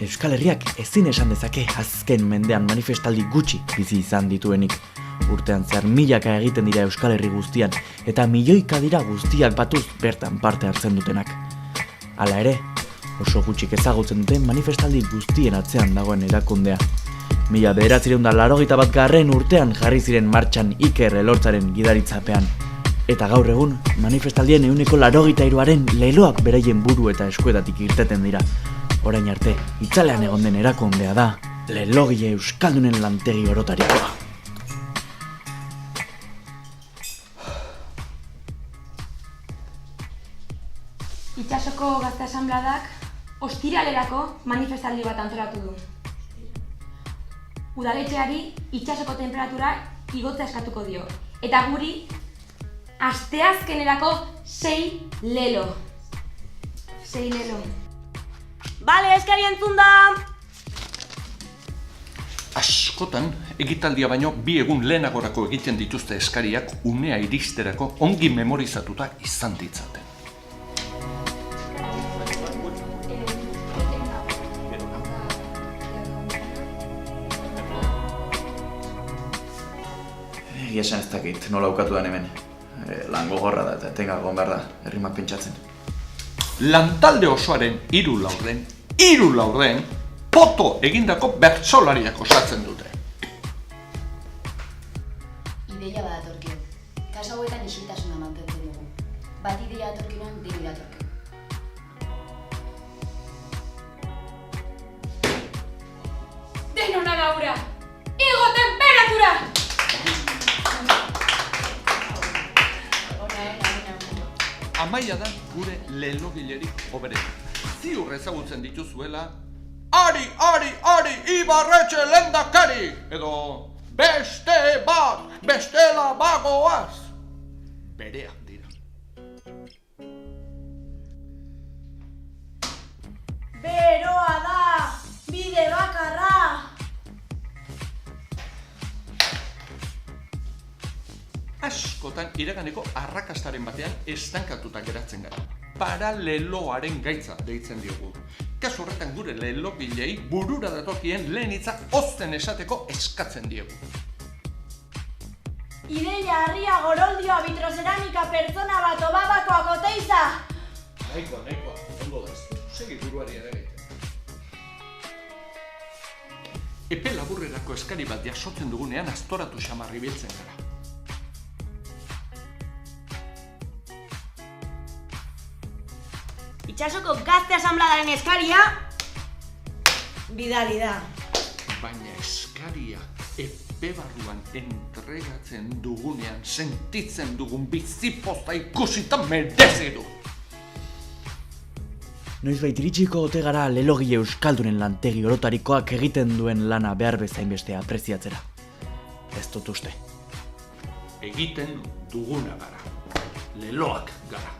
Euskal Herriak ezin esan dezake azken mendean manifestaldi gutxi bizi izan dituenik. Urtean zehar milaka egiten dira Euskal Herri guztian, eta milioika dira guztiak batuz bertan parte hartzen dutenak. Hala ere, oso gutxik ezagutzen duten manifestaldi guztien atzean dagoen erakundea. 1981 urtean jarri ziren martxan Iker Elortzaren gidaritzapean. Eta gaur egun, manifestaldien 93%aren leloak beraien buru eta eskuetatik irteten dira. Orain arte, itzalean egon den erakundea da, Lelogile Euskaldunen Lantegi Orotarikoa. Itsasoko Gazte Asanbladak ostiralerako manifestaldi bat antolatu du. Udaletxeari itsasoko temperatura igotzea eskatuko dio. Eta guri, asteazkenerako 6 lelo. 6 lelo. Bale, eskari entzun da! Askotan, egitaldia baino 2 egun lehenagorako egiten dituzte eskariak unea iristerako ongi memorizatuta izan ditzaten. Egia esan ez dakit, nola ukatu den hemen. Lan gogorra da eta etenga egon behar da, errimak pentsatzen. Lantalde osoaren 3 laurden, poto egindako bertsolariak osatzen dute. Ideia bat atorkio. Kasu hauetan isiltasuna mantentzen dugu. Bat ideia atorkioan, diru atorkio. Denona gaura! Igo temperatura! Amaia da gure lelogilerik hoberena. Ziur ezagutzen dituzuela, Ari, Ibarretxe lehendakari! Edo, bestela bagoaz! Bereak dira. Beroa da! Bide bakarra! Askotan iraganeko arrakastaren batean estankatuta geratzen gara. Paraleloaren gaitza deitzen diogu. Kasu horretan gure lelogilei burura datokien lehen hitza ozten esateko eskatzen diegu. Ideia harria goroldioa vitrocerámica pertsona bat obabakoak oteiza! Nahikoa, ondo da ez. Segi buruari ere egiten. Epe laburrerako eskari bat jasotzen dugunean astoratu xamarri biltzen gara. Itsasoko Gazte Asanbladaren eskaria bidali da. Baina eskaria epe barruan entregatzen dugunean sentitzen dugun bizipoza ikusita merezi du. Noizbait iritsiko ote gara Lelogile Euskaldunen Lantegi Orotarikoak egiten duen lana behar bezain beste apreziatzera. Ez dut uste. Egiten duguna gara. Leloak gara.